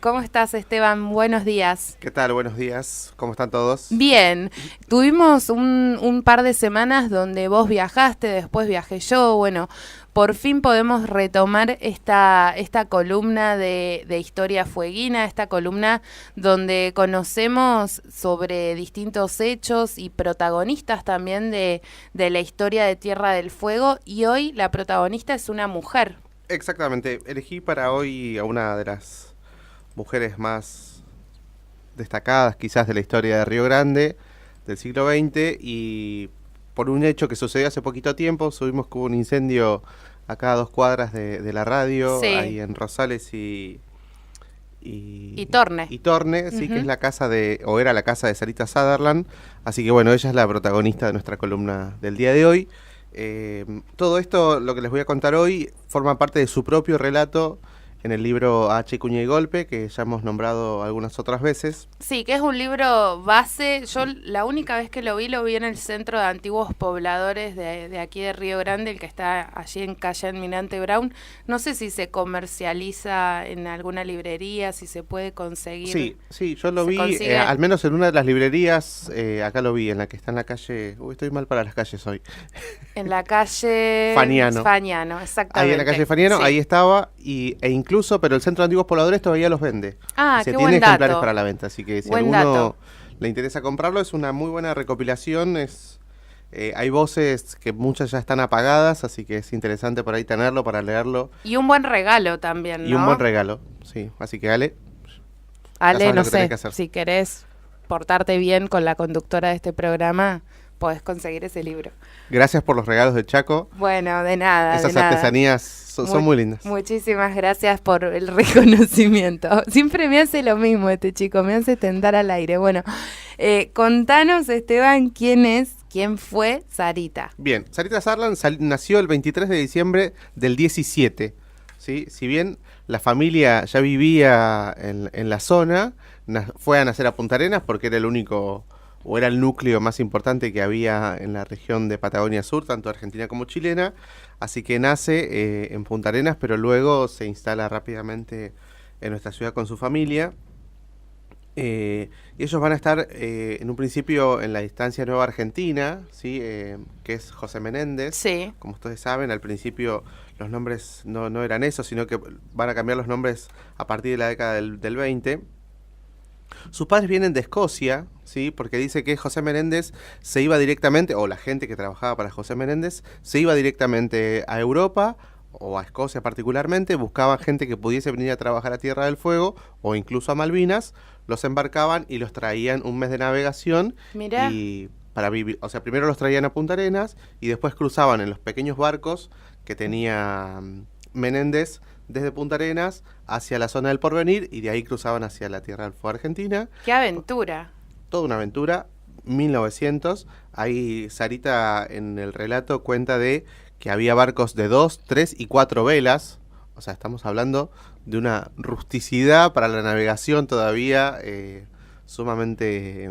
¿Cómo estás, Esteban? Buenos días. ¿Qué tal? Buenos días. ¿Cómo están todos? Bien, tuvimos un par de semanas donde vos viajaste, después viajé yo. Bueno, por fin podemos retomar esta columna de Historia Fueguina, esta columna donde conocemos sobre distintos hechos y protagonistas también de la historia de Tierra del Fuego. Y hoy la protagonista es una mujer. Exactamente. Elegí para hoy a una de las mujeres más destacadas quizás de la historia de Río Grande del siglo XX, y por un hecho que sucedió hace poquito tiempo. Subimos que hubo un incendio acá a 2 cuadras de la radio, Sí. ahí en Rosales Y Torne. y Torne, sí, que es Ujú. la casa o era la casa de Sarita Sutherland. Así que bueno, ella es la protagonista de nuestra columna del día de hoy. Todo esto, lo que les voy a contar hoy, forma parte de su propio relato en el libro H. Cuña y Golpe, que ya hemos nombrado algunas otras veces. Sí, que es un libro base. Yo la única vez que lo vi en el Centro de Antiguos Pobladores de aquí de Río Grande, el que está allí en calle Almirante Brown. No sé si se comercializa en alguna librería, si se puede conseguir. Sí, yo lo ¿Se vi, consigue? al menos en una de las librerías, acá lo vi, en la que está en la calle. Uy, estoy mal para las calles hoy. En la calle Faniano. Faniano, exactamente. Ahí en la calle Faniano, Sí. ahí estaba, e incluso, pero el Centro de Antiguos Pobladores todavía los vende. Ah, O sea, qué tiene buen ejemplares dato. para la venta, así que si Buen alguno dato. le interesa comprarlo, es una muy buena recopilación. Hay voces que muchas ya están apagadas, así que es interesante por ahí tenerlo para leerlo. Y un buen regalo también, ¿no? Y un buen regalo, sí. Así que Ale, ya Ale, sabes no lo que tenés sé, que hacer. si querés portarte bien con la conductora de este programa, podés conseguir ese libro. Gracias por los regalos de Chaco. Bueno, de nada, Esas de nada. artesanías son muy lindas. Muchísimas gracias por el reconocimiento. Siempre me hace lo mismo este chico, me hace tentar al aire. Bueno, contanos, Esteban, quién fue Sarita. Bien, Sarita Sutherland nació el 23 de diciembre del 17. ¿Sí? Si bien la familia ya vivía en la zona, fue a nacer a Punta Arenas porque era el único, o era el núcleo más importante que había en la región de Patagonia Sur, tanto argentina como chilena. Así que nace en Punta Arenas, pero luego se instala rápidamente en nuestra ciudad con su familia. Y ellos van a estar en un principio en la distancia Nueva Argentina, ¿sí? Que es José Menéndez. Sí. Como ustedes saben, al principio los nombres no eran esos, sino que van a cambiar los nombres a partir de la década del 20. Sus padres vienen de Escocia, ¿sí? Porque dice que José Menéndez se iba directamente, o la gente que trabajaba para José Menéndez, se iba directamente a Europa, o a Escocia particularmente, buscaban gente que pudiese venir a trabajar a Tierra del Fuego, o incluso a Malvinas, los embarcaban y los traían un mes de navegación. Mirá. Y para vivir, o sea, primero los traían a Punta Arenas y después cruzaban en los pequeños barcos que tenía Menéndez desde Punta Arenas hacia la zona del Porvenir, y de ahí cruzaban hacia la Tierra del Fuego Argentina. Qué aventura. Toda una aventura. 1900, ahí Sarita en el relato cuenta de que había barcos de 2, 3 y 4 velas. O sea, estamos hablando de una rusticidad para la navegación todavía sumamente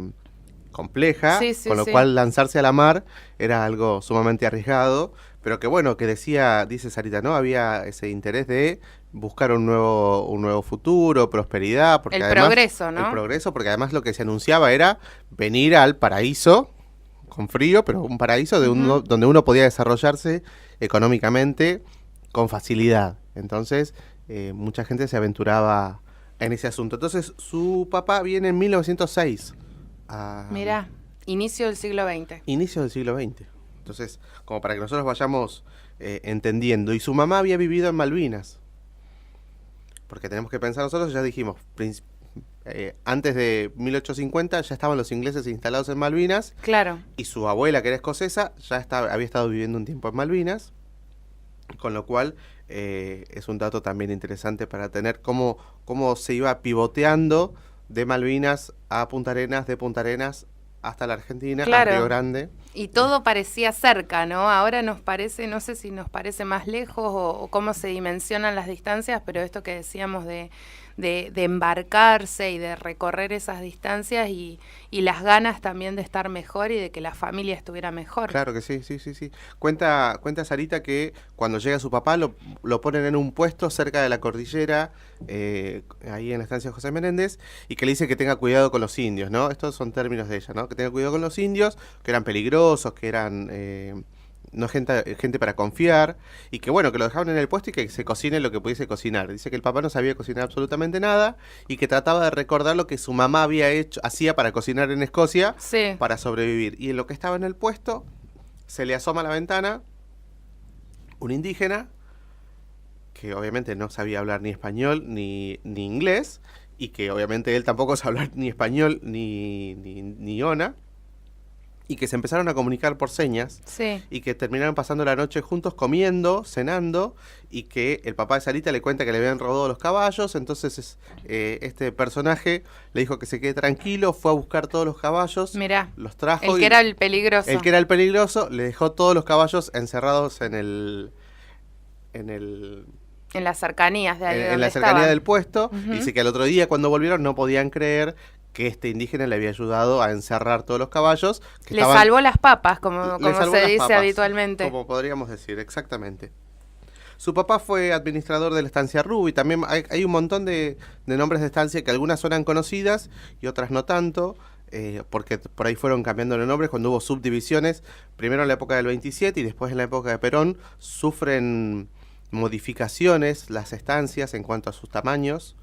compleja, Sí, sí, con lo sí. cual lanzarse a la mar era algo sumamente arriesgado, pero que bueno, que dice Sarita, ¿no? Había ese interés de buscar un nuevo futuro, prosperidad, porque El además, progreso, ¿no? el progreso, porque además lo que se anunciaba era venir al paraíso, con frío, pero un paraíso donde uno podía desarrollarse económicamente con facilidad. Entonces, mucha gente se aventuraba en ese asunto. Entonces, su papá viene en 1906. Mirá, inicio del siglo XX. Inicio del siglo XX. Entonces, como para que nosotros vayamos entendiendo. Y su mamá había vivido en Malvinas. Porque tenemos que pensar nosotros, ya dijimos, antes de 1850 ya estaban los ingleses instalados en Malvinas. Claro. Y su abuela, que era escocesa, había estado viviendo un tiempo en Malvinas. Con lo cual es un dato también interesante para tener cómo se iba pivoteando de Malvinas a Punta Arenas, de Punta Arenas hasta la Argentina, Claro. a Río Grande. Y todo parecía cerca, ¿no? Ahora nos parece, no sé si nos parece más lejos o cómo se dimensionan las distancias, pero esto que decíamos de de embarcarse y de recorrer esas distancias y las ganas también de estar mejor y de que la familia estuviera mejor. Claro que sí, sí, sí, sí. Cuenta Sarita que cuando llega su papá lo ponen en un puesto cerca de la cordillera, ahí en la estancia de José Menéndez, y que le dice que tenga cuidado con los indios, ¿no? Estos son términos de ella, ¿no? Que tenga cuidado con los indios, que eran peligrosos, que eran no gente para confiar, y que bueno, que lo dejaban en el puesto y que se cocine lo que pudiese cocinar. Dice que el papá no sabía cocinar absolutamente nada y que trataba de recordar lo que su mamá hacía para cocinar en Escocia Sí. para sobrevivir. Y en lo que estaba en el puesto, se le asoma a la ventana un indígena que obviamente no sabía hablar ni español ni inglés, y que obviamente él tampoco sabía hablar ni español ni ona, y que se empezaron a comunicar por señas, Sí. y que terminaron pasando la noche juntos comiendo, cenando, y que el papá de Sarita le cuenta que le habían robado los caballos. Entonces este personaje le dijo que se quede tranquilo, fue a buscar todos los caballos, Mirá, los trajo. el que era el peligroso. El que era el peligroso le dejó todos los caballos encerrados en las cercanías de ahí donde la cercanía estaban. del puesto. Ujú. Dice que al otro día cuando volvieron no podían creer que este indígena le había ayudado a encerrar todos los caballos. Que Le salvó las papas, como le salvó se las dice papas, habitualmente. como podríamos decir, exactamente. Su papá fue administrador de la estancia Ruby. También hay un montón de nombres de estancia que algunas suenan conocidas y otras no tanto, porque por ahí fueron cambiando los nombres cuando hubo subdivisiones. Primero en la época del 27 y después en la época de Perón sufren modificaciones las estancias en cuanto a sus tamaños.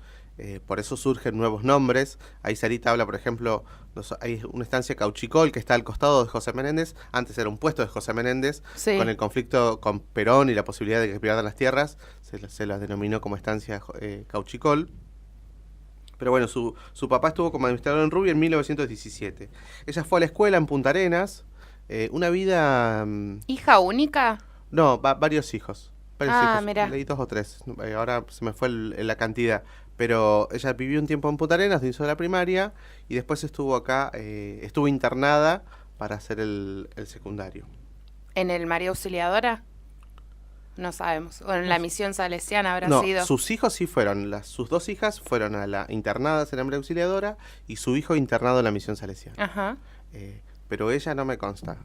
Por eso surgen nuevos nombres. Ahí Sarita habla, por ejemplo, hay una estancia Cauchicol que está al costado de José Menéndez. Antes era un puesto de José Menéndez. Sí. Con el conflicto con Perón y la posibilidad de que pierdan las tierras, se las denominó como estancia Cauchicol. Pero bueno, su papá estuvo como administrador en Rubí en 1917. Ella fue a la escuela en Punta Arenas. Una vida... ¿Hija única? No, varios hijos. Varios hijos. Mirá. Leí 2 o 3. Ahora se me fue la cantidad. Pero ella vivió un tiempo en Punta Arenas, hizo la primaria y después estuvo acá, estuvo internada para hacer el secundario. ¿En el María Auxiliadora? No sabemos. O en la misión salesiana habrá No, sido. sus hijos sí fueron, sus 2 hijas fueron a la internadas en la María Auxiliadora y su hijo internado en la misión salesiana. Ajá. Pero ella no me consta.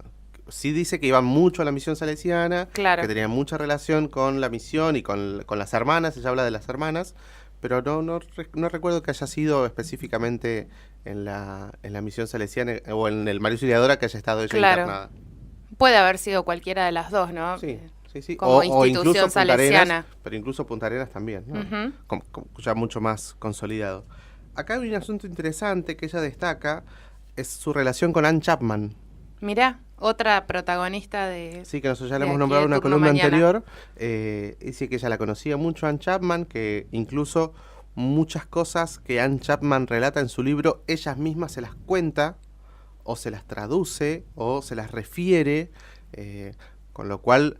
Sí dice que iba mucho a la misión salesiana, Claro. que tenía mucha relación con la misión y con las hermanas. Ella habla de las hermanas, pero no recuerdo que haya sido específicamente en la misión salesiana o en el María Auxiliadora que haya estado ella Claro. internada. Puede haber sido cualquiera de las dos, ¿no? Sí, sí, sí. Como o institución incluso Punta salesiana. Arenas, pero incluso Punta Arenas también, ¿no? Ujú. Ya mucho más consolidado. Acá hay un asunto interesante que ella destaca, es su relación con Ann Chapman. Mirá, otra protagonista de... Sí, que nosotros ya le de hemos aquí nombrado de en una Turno columna Mañana. anterior. Dice que ella la conocía mucho, Ann Chapman, que incluso muchas cosas que Ann Chapman relata en su libro, ellas mismas se las cuenta, o se las traduce, o se las refiere, con lo cual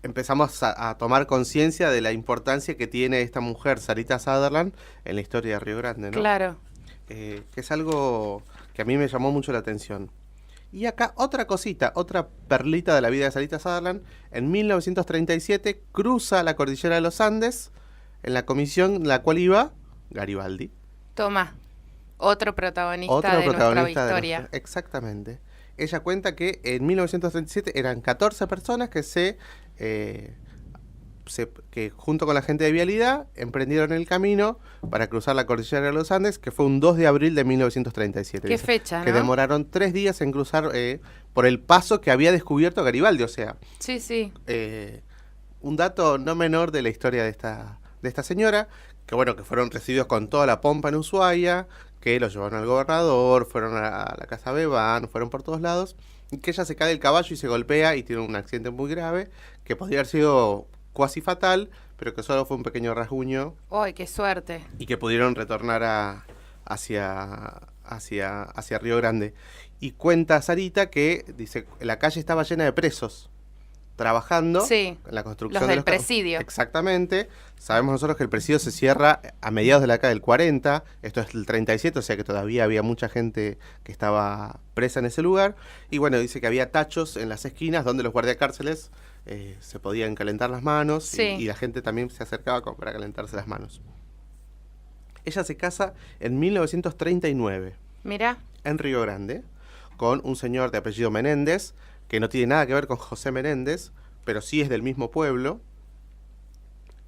empezamos a tomar conciencia de la importancia que tiene esta mujer, Sarita Sutherland, en la historia de Río Grande, ¿no? Claro. Que es algo que a mí me llamó mucho la atención. Y acá otra cosita, otra perlita de la vida de Sarita Sutherland. En 1937 cruza la cordillera de los Andes en la comisión en la cual iba Garibaldi. Toma, otro protagonista de nuestra historia. Exactamente. Ella cuenta que en 1937 eran 14 personas que que junto con la gente de Vialidad emprendieron el camino para cruzar la cordillera de los Andes, que fue un 2 de abril de 1937. Qué fecha, ¿no? Que demoraron 3 días en cruzar por el paso que había descubierto Garibaldi. O sea, Sí, sí. un dato no menor de la historia de esta señora, que bueno, que fueron recibidos con toda la pompa en Ushuaia, que los llevaron al gobernador, fueron a la casa Bebán, fueron por todos lados, y que ella se cae del caballo y se golpea y tiene un accidente muy grave, que podría haber sido cuasi fatal, pero que solo fue un pequeño rasguño. ¡Ay, qué suerte! Y que pudieron retornar hacia Río Grande. Y cuenta Sarita que, dice, la calle estaba llena de presos trabajando Sí, en la construcción los de del presidio. Exactamente. Sabemos nosotros que el presidio se cierra a mediados de la década del 40, esto es el 37, o sea que todavía había mucha gente que estaba presa en ese lugar. Y bueno, dice que había tachos en las esquinas donde los guardiacárceles se podían calentar las manos, Sí. y la gente también se acercaba para calentarse las manos. Ella se casa en 1939 Mirá, en Río Grande con un señor de apellido Menéndez, que no tiene nada que ver con José Menéndez, pero sí es del mismo pueblo.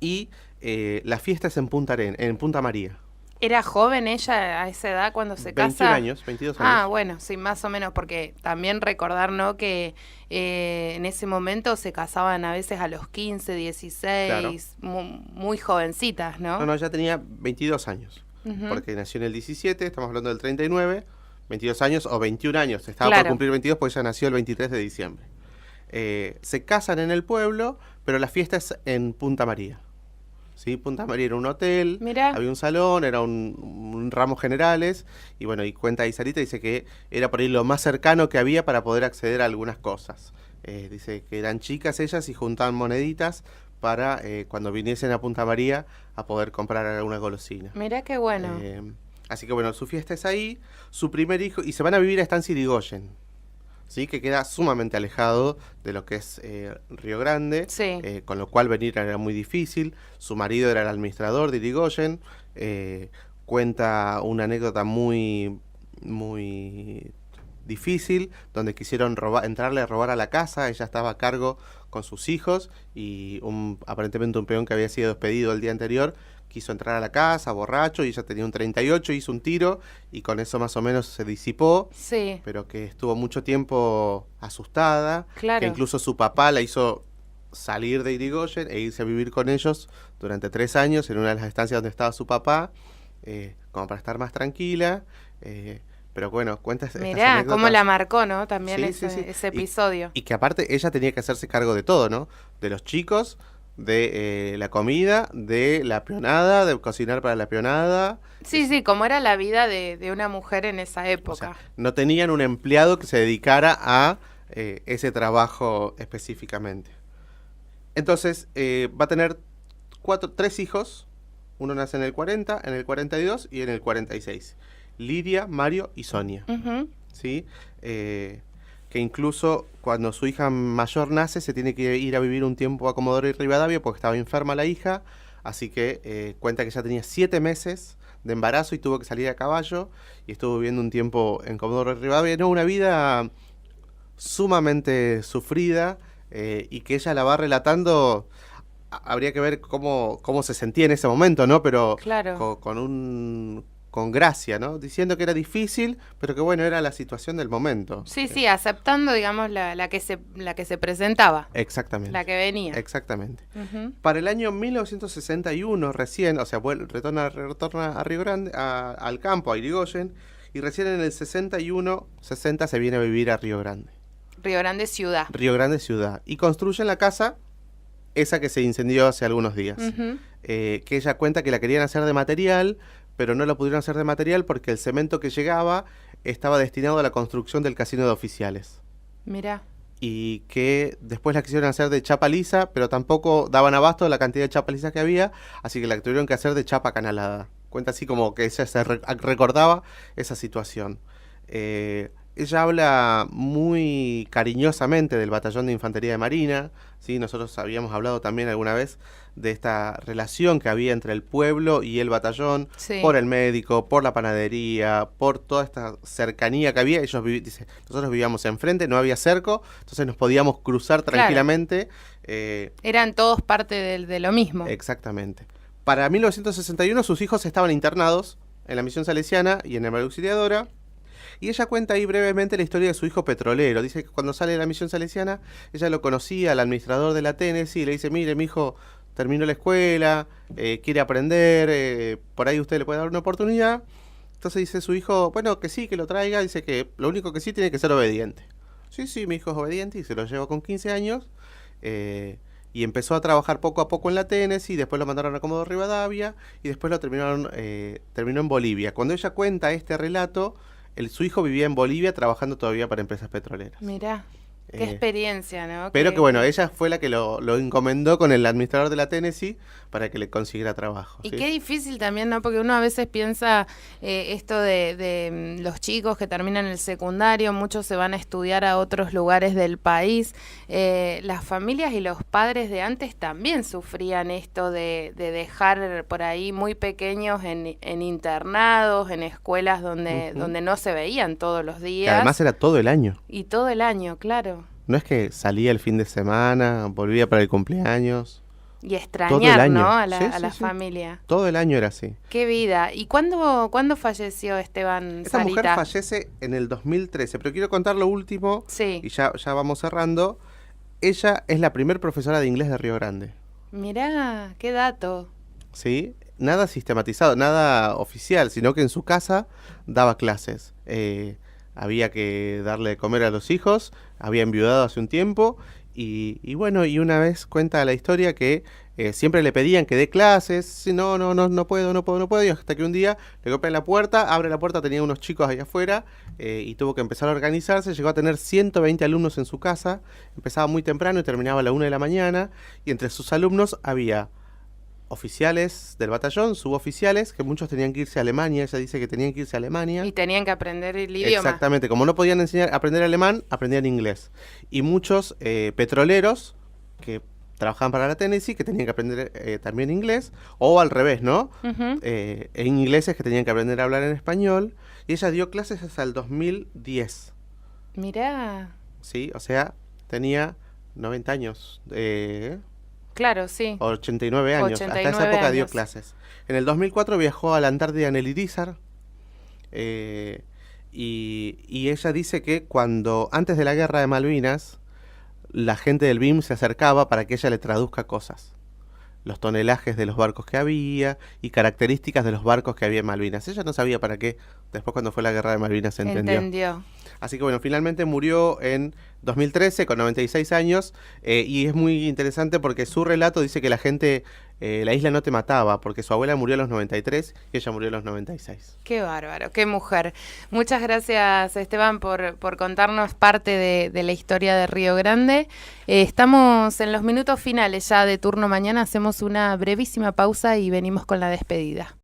Y la fiesta es en Punta María. ¿era joven ella a esa edad cuando se 21 casa? años, 22 años. Ah, bueno, sí, más o menos, porque también recordar, ¿no? Que en ese momento se casaban a veces a los 15, 16, Claro. muy jovencitas, ¿no? No, ya tenía 22 años, Ujú. porque nació en el 17, estamos hablando del 39, 22 años o 21 años, estaba Claro. por cumplir 22 porque ella nació el 23 de diciembre. Se casan en el pueblo, pero la fiesta es en Punta María. ¿Sí? Punta María era un hotel, Mirá. había un salón, era un ramos generales, y bueno, y cuenta ahí Sarita, dice que era por ahí lo más cercano que había para poder acceder a algunas cosas. Dice que eran chicas ellas y juntaban moneditas para cuando viniesen a Punta María a poder comprar alguna golosina. Mirá qué bueno. Así que bueno, su fiesta es ahí, su primer hijo, y se van a vivir a Estancia Irigoyen, ¿sí? Que queda sumamente alejado de lo que es Río Grande, Sí. con lo cual venir era muy difícil. Su marido era el administrador de Irigoyen. Cuenta una anécdota muy difícil, donde quisieron entrarle a robar a la casa. Ella estaba a cargo con sus hijos y aparentemente un peón que había sido despedido el día anterior quiso entrar a la casa borracho y ella tenía un 38, hizo un tiro y con eso más o menos se disipó, Sí, pero que estuvo mucho tiempo asustada, claro. que incluso su papá la hizo salir de Irigoyen e irse a vivir con ellos durante 3 años en una de las estancias donde estaba su papá, como para estar más tranquila, pero bueno, cuenta estas Mirá, anécdotas. cómo la marcó, ¿no? También Sí, ese, sí, sí. ese episodio. Y que aparte ella tenía que hacerse cargo de todo, ¿no? De los chicos, de la comida, de la peonada, de cocinar para la peonada. Sí, sí, como era la vida de una mujer en esa O época. sea, no tenían un empleado que se dedicara a ese trabajo específicamente. Entonces, va a tener 3 hijos. Uno nace en el 40, en el 42 y en el 46. Lidia, Mario y Sonia. Ujú. ¿Sí? Que incluso cuando su hija mayor nace se tiene que ir a vivir un tiempo a Comodoro y Rivadavia porque estaba enferma la hija, así que cuenta que ya tenía 7 meses de embarazo y tuvo que salir a caballo y estuvo viviendo un tiempo en Comodoro y Rivadavia. No, una vida sumamente sufrida y que ella la va relatando. Habría que ver cómo se sentía en ese momento, ¿no? Pero Claro. con gracia, ¿no? Diciendo que era difícil, pero que bueno, era la situación del momento. Sí, sí, aceptando, digamos, la que se presentaba, Exactamente. la que venía. Exactamente. Ujú. Para el año 1961 recién, o sea, retorna a Río Grande, al campo, a Irigoyen, y recién en el 60 se viene a vivir a Río Grande. Río Grande ciudad. Río Grande ciudad. Y construyen la casa, esa que se incendió hace algunos días. Ujú. Que ella cuenta que la querían hacer de material, pero no la pudieron hacer de material porque el cemento que llegaba estaba destinado a la construcción del casino de oficiales. Mirá. Y que después la quisieron hacer de chapa lisa, pero tampoco daban abasto de la cantidad de chapa lisa que había, así que la tuvieron que hacer de chapa canalada. Cuenta así como que ella se recordaba esa situación. Ella habla muy cariñosamente del batallón de infantería de marina, ¿sí? Nosotros habíamos hablado también alguna vez de esta relación que había entre el pueblo y el batallón, Sí. por el médico, por la panadería, por toda esta cercanía que había. Dice, nosotros vivíamos enfrente, no había cerco, entonces nos podíamos cruzar Claro. tranquilamente. Eran todos parte de lo mismo. Exactamente. Para 1961 sus hijos estaban internados en la misión salesiana y en la María Auxiliadora. Y ella cuenta ahí brevemente la historia de su hijo petrolero. Dice que cuando sale de la misión salesiana, ella lo conocía al administrador de la Tennessee y le dice, mire, mi hijo terminó la escuela, quiere aprender, por ahí usted le puede dar una oportunidad. Entonces dice su hijo, bueno, que sí, que lo traiga. Dice que lo único que sí tiene que ser obediente. Sí, mi hijo es obediente y se lo lleva con 15 años. Y empezó a trabajar poco a poco en la Tennessee, después lo mandaron a Comodoro Rivadavia y después lo terminó en Bolivia. Cuando ella cuenta este relato, su hijo vivía en Bolivia trabajando todavía para empresas petroleras. Mirá. Qué experiencia, ¿no? Pero que bueno, ella fue la que lo encomendó con el administrador de la Tennessee para que le consiguiera trabajo. Y ¿sí? qué difícil también, ¿no? Porque uno a veces piensa esto de los chicos que terminan el secundario, muchos se van a estudiar a otros lugares del país. Las familias y los padres de antes también sufrían esto de dejar por ahí muy pequeños en internados, en escuelas donde no se veían todos los Que días. además era todo el año. Y todo el año, claro. No es que salía el fin de semana, volvía para el cumpleaños. Y extrañar, ¿no? A la, Sí, a la sí. familia. Todo el año era así. Qué vida. ¿Y cuándo falleció Esteban Esta Sarita? mujer fallece en el 2013, pero quiero contar lo último Sí. y ya vamos cerrando. Ella es la primer profesora de inglés de Río Grande. Mirá, qué dato. ¿Sí? Nada sistematizado, nada oficial, sino que en su casa daba clases. Había que darle de comer a los hijos, había enviudado hace un tiempo y bueno, y una vez cuenta la historia que siempre le pedían que dé clases, sí, no puedo, y hasta que un día le golpean la puerta, abre la puerta, tenía unos chicos allá afuera y tuvo que empezar a organizarse, llegó a tener 120 alumnos en su casa, empezaba muy temprano y terminaba a la 1 de la mañana, y entre sus alumnos había oficiales del batallón, suboficiales, que muchos tenían que irse a Alemania, ella dice que tenían que irse a Alemania. Y tenían que aprender el idioma. Exactamente, como no podían aprender alemán, aprendían inglés. Y muchos petroleros que trabajaban para la Tennessee, que tenían que aprender también inglés, o al revés, ¿no? Ujú. En ingleses que tenían que aprender a hablar en español, y ella dio clases hasta el 2010, Mirá. ¿sí? O sea, tenía 90 años, Claro, sí. 89 años, hasta 89 esa época dio años. clases. En el 2004 viajó a la Antártida en el Irizar, y ella dice que antes de la guerra de Malvinas, la gente del BIM se acercaba para que ella le traduzca cosas. Los tonelajes de los barcos que había y características de los barcos que había en Malvinas. Ella no sabía para qué, después cuando fue la guerra de Malvinas se entendió. Así que bueno, finalmente murió en 2013 con 96 años y es muy interesante porque su relato dice que la gente, la isla no te mataba porque su abuela murió a los 93 y ella murió a los 96. Qué bárbaro, qué mujer. Muchas gracias, Esteban, por contarnos parte de la historia de Río Grande. Estamos en los minutos finales ya de Turno Mañana, hacemos una brevísima pausa y venimos con la despedida.